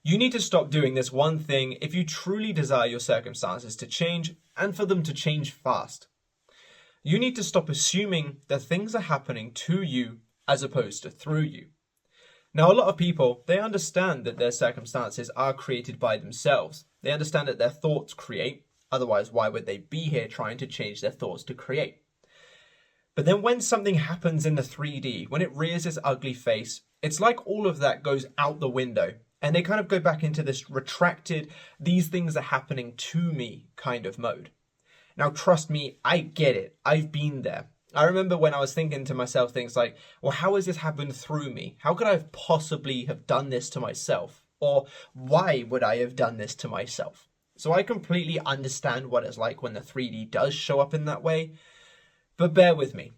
You need to stop doing this one thing if you truly desire your circumstances to change and for them to change fast. You need to stop assuming that things are happening to you as opposed to through you. Now, a lot of people, they understand that their circumstances are created by themselves. They understand that their thoughts create, otherwise why would they be here trying to change their thoughts to create? But then when something happens in the 3D, when it rears its ugly face, it's like all of that goes out the window and they kind of go back into this retracted, these things are happening to me kind of mode. Now, trust me, I get it. I've been there. I remember when I was thinking to myself things like, well, how has this happened through me? How could I have possibly have done this to myself? Or why would I have done this to myself? So I completely understand what it's like when the 3D does show up in that way. But bear with me.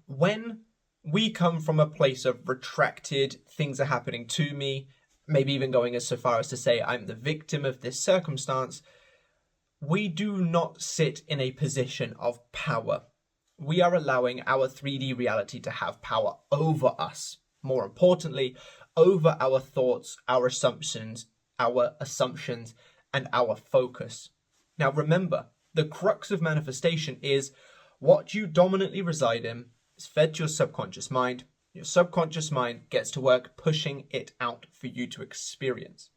When we come from a place of retracted, things are happening to me, maybe even going as so far as to say I'm the victim of this circumstance, we do not sit in a position of power. We are allowing our 3D reality to have power over us. More importantly, over our thoughts, our assumptions, and our focus. Now remember, the crux of manifestation is what you dominantly reside in is fed to your subconscious mind. Your subconscious mind gets to work pushing it out for you to experience.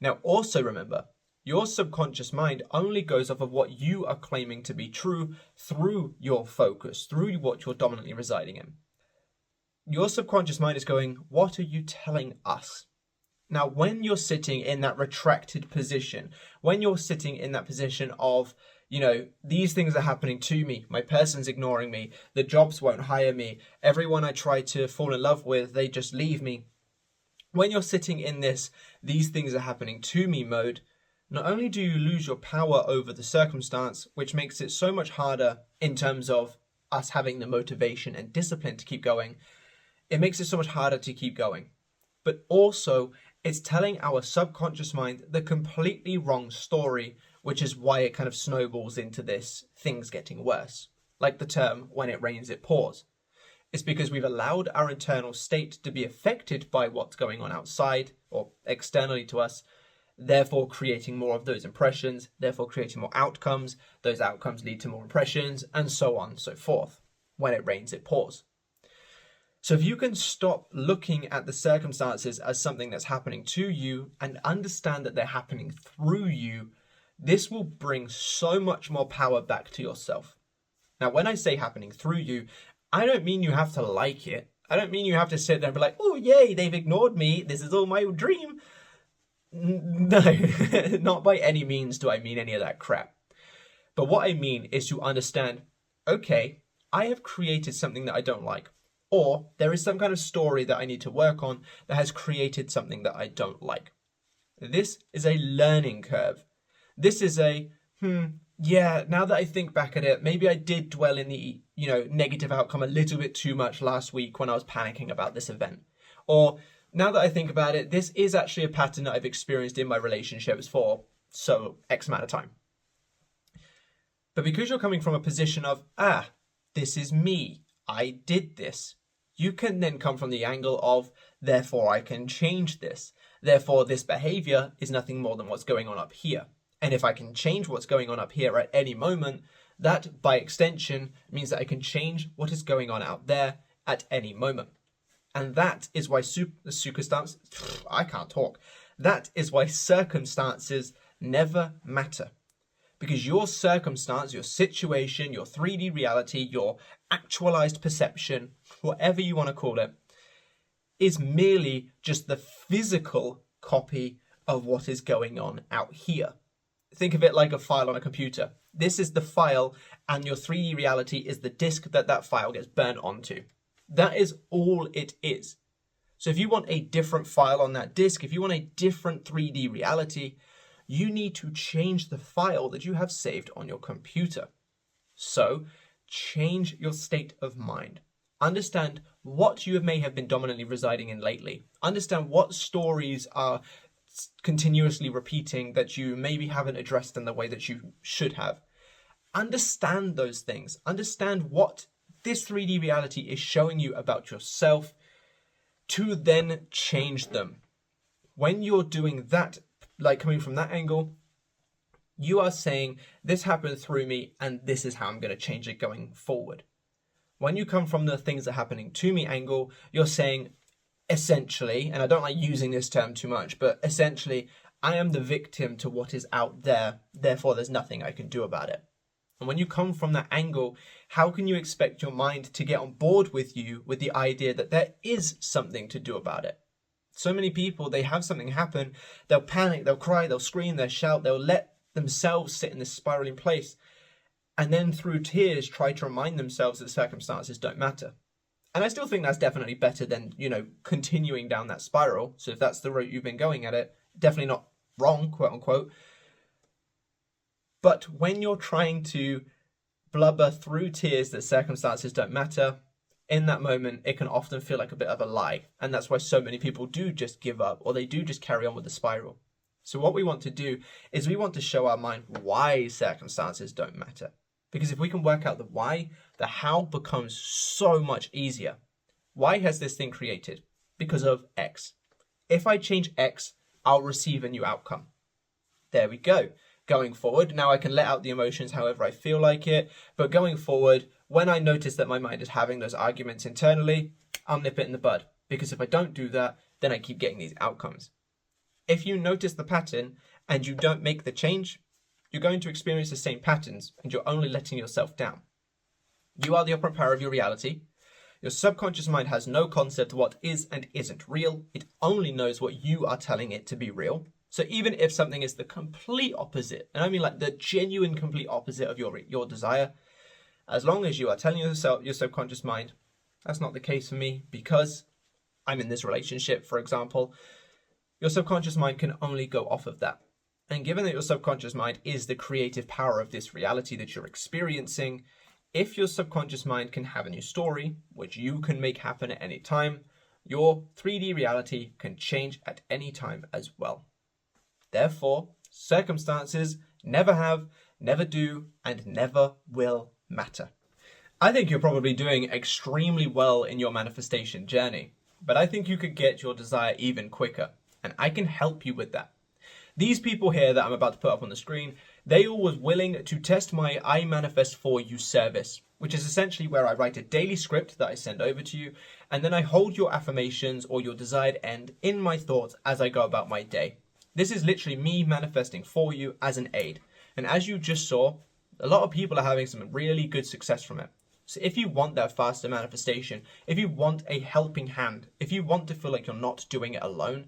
Now also remember, your subconscious mind only goes off of what you are claiming to be true through your focus, through what you're dominantly residing in. Your subconscious mind is going, what are you telling us? Now, when you're sitting in that retracted position, when you're sitting in that position of, these things are happening to me, my person's ignoring me, the jobs won't hire me, everyone I try to fall in love with, they just leave me. When you're sitting in this, these things are happening to me mode, not only do you lose your power over the circumstance, which makes it so much harder in terms of us having the motivation and discipline to keep going, it makes it so much harder to keep going. But also, it's telling our subconscious mind the completely wrong story, which is why it kind of snowballs into this things getting worse. Like the term, when it rains, it pours. It's because we've allowed our internal state to be affected by what's going on outside or externally to us, therefore creating more of those impressions, therefore creating more outcomes. Those outcomes lead to more impressions, and so on and so forth. When it rains, it pours. So if you can stop looking at the circumstances as something that's happening to you and understand that they're happening through you, this will bring so much more power back to yourself. Now, when I say happening through you, I don't mean you have to like it. I don't mean you have to sit there and be like, oh, yay, they've ignored me. This is all my dream. No, not by any means do I mean any of that crap. But what I mean is to understand, okay, I have created something that I don't like. Or there is some kind of story that I need to work on that has created something that I don't like. This is a learning curve. This is a, now that I think back at it, maybe I did dwell in the, negative outcome a little bit too much last week when I was panicking about this event. Or now that I think about it, this is actually a pattern that I've experienced in my relationships for X amount of time. But because you're coming from a position of, this is me, I did this, you can then come from the angle of, therefore I can change this. Therefore this behavior is nothing more than what's going on up here. And if I can change what's going on up here at any moment, that by extension means that I can change what is going on out there at any moment. And that is why That is why circumstances never matter. Because your circumstance, your situation, your 3D reality, your actualized perception, whatever you want to call it, is merely just the physical copy of what is going on out here. Think of it like a file on a computer. This is the file, and your 3D reality is the disk that file gets burnt onto. That is all it is. So if you want a different file on that disk, if you want a different 3D reality, you need to change the file that you have saved on your computer. So change your state of mind. Understand what you may have been dominantly residing in lately. Understand what stories are continuously repeating that you maybe haven't addressed in the way that you should have. Understand those things. Understand what this 3D reality is showing you about yourself to then change them. When you're doing that, like coming from that angle, you are saying, this happened through me and this is how I'm going to change it going forward. When you come from the things that are happening to me angle, you're saying, essentially, and I don't like using this term too much, but essentially, I am the victim to what is out there, therefore there's nothing I can do about it. And when you come from that angle, how can you expect your mind to get on board with you with the idea that there is something to do about it? So many people, they have something happen, they'll panic, they'll cry, they'll scream, they'll shout, they'll let themselves sit in this spiraling place, and then through tears try to remind themselves that circumstances don't matter. And I still think that's definitely better than, continuing down that spiral. So if that's the route you've been going at it, definitely not wrong, quote unquote. But when you're trying to blubber through tears that circumstances don't matter, in that moment, it can often feel like a bit of a lie. And that's why so many people do just give up, or they do just carry on with the spiral. So what we want to do is we want to show our mind why circumstances don't matter. Because if we can work out the why, the how becomes so much easier. Why has this thing created? Because of X. If I change X, I'll receive a new outcome. There we go. Going forward, now I can let out the emotions however I feel like it. But going forward, when I notice that my mind is having those arguments internally, I'll nip it in the bud. Because if I don't do that, then I keep getting these outcomes. If you notice the pattern and you don't make the change, you're going to experience the same patterns and you're only letting yourself down. You are the operant power of your reality. Your subconscious mind has no concept of what is and isn't real. It only knows what you are telling it to be real. So even if something is the complete opposite, and I mean like the genuine complete opposite of your desire, as long as you are telling yourself, your subconscious mind, that's not the case for me because I'm in this relationship, for example, your subconscious mind can only go off of that. And given that your subconscious mind is the creative power of this reality that you're experiencing, if your subconscious mind can have a new story, which you can make happen at any time, your 3D reality can change at any time as well. Therefore, circumstances never have, never do, and never will matter. I think you're probably doing extremely well in your manifestation journey, but I think you could get your desire even quicker, and I can help you with that. These people here that I'm about to put up on the screen, they all was willing to test my I Manifest For You service, which is essentially where I write a daily script that I send over to you, and then I hold your affirmations or your desired end in my thoughts as I go about my day. This is literally me manifesting for you as an aid. And as you just saw, a lot of people are having some really good success from it. So if you want that faster manifestation, if you want a helping hand, if you want to feel like you're not doing it alone,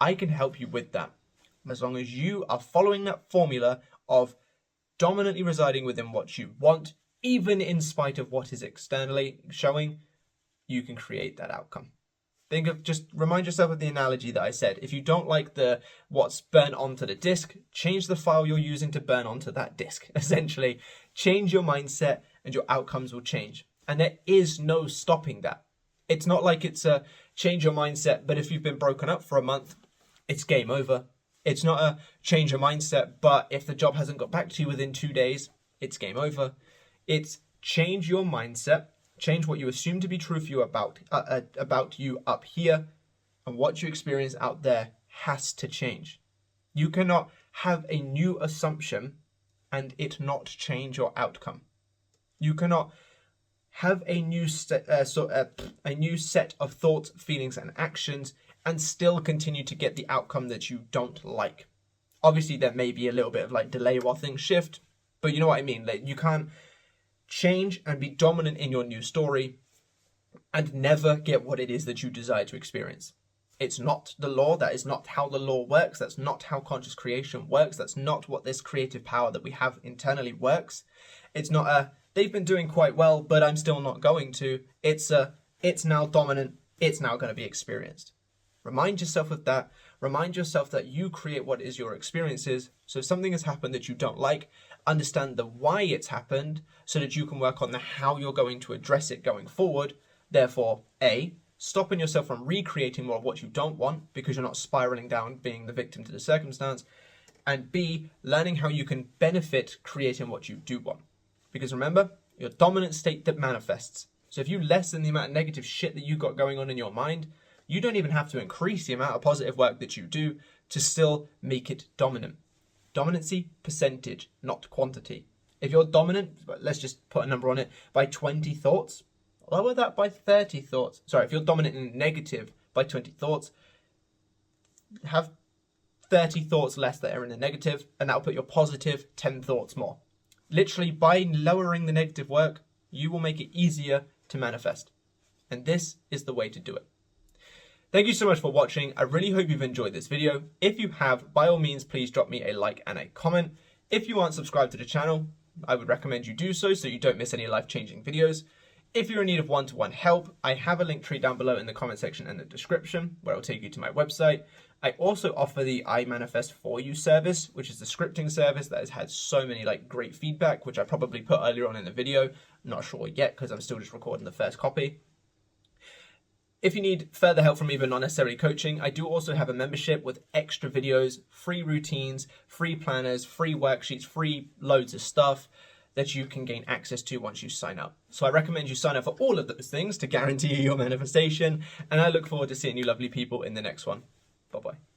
I can help you with that. As long as you are following that formula of dominantly residing within what you want, even in spite of what is externally showing, you can create that outcome. Just remind yourself of the analogy that I said. If you don't like what's burnt onto the disk, change the file you're using to burn onto that disk. Essentially, change your mindset and your outcomes will change. And there is no stopping that. It's not like it's a change your mindset, but if you've been broken up for a month, it's game over. It's not a change your mindset, but if the job hasn't got back to you within 2 days, it's game over. It's change your mindset. Change what you assume to be true for you about you up here, and what you experience out there has to change. You cannot have a new assumption and it not change your outcome. You cannot have a new set of thoughts, feelings, and actions and still continue to get the outcome that you don't like. Obviously, there may be a little bit of like delay while things shift, but you know what I mean. Like, you can't change and be dominant in your new story and never get what it is that you desire to experience. It's not the law. That is not how the law works. That's not how conscious creation works. That's not what this creative power that we have internally works. It's not they've been doing quite well, but I'm still not going to. It's now dominant. It's now going to be experienced. Remind yourself of that. Remind yourself that you create what is your experiences. So if something has happened that you don't like, understand the why it's happened so that you can work on the how you're going to address it going forward. Therefore, A, stopping yourself from recreating more of what you don't want because you're not spiraling down being the victim to the circumstance. And B, learning how you can benefit creating what you do want. Because remember, your dominant state that manifests. So if you lessen the amount of negative shit that you got going on in your mind, You don't even have to increase the amount of positive work that you do to still make it dominant. Dominancy, percentage, not quantity. If you're dominant, let's just put a number on it, by 20 thoughts, lower that by 30 thoughts. Sorry, if you're dominant and negative by 20 thoughts, have 30 thoughts less that are in the negative, and that'll put your positive 10 thoughts more. Literally, by lowering the negative work, you will make it easier to manifest. And this is the way to do it. Thank you so much for watching. I really hope you've enjoyed this video. If you have, by all means, please drop me a like and a comment. If you aren't subscribed to the channel, I would recommend you do so you don't miss any life-changing videos. If you're in need of one-to-one help, I have a link tree down below in the comment section and the description where it'll take you to my website. I also offer the I Manifest For You service, which is the scripting service that has had so many great feedback, which I probably put earlier on in the video. I'm not sure yet because I'm still just recording the first copy. If you need further help from me, but not necessarily coaching, I do also have a membership with extra videos, free routines, free planners, free worksheets, free loads of stuff that you can gain access to once you sign up. So I recommend you sign up for all of those things to guarantee your manifestation. And I look forward to seeing you lovely people in the next one. Bye-bye.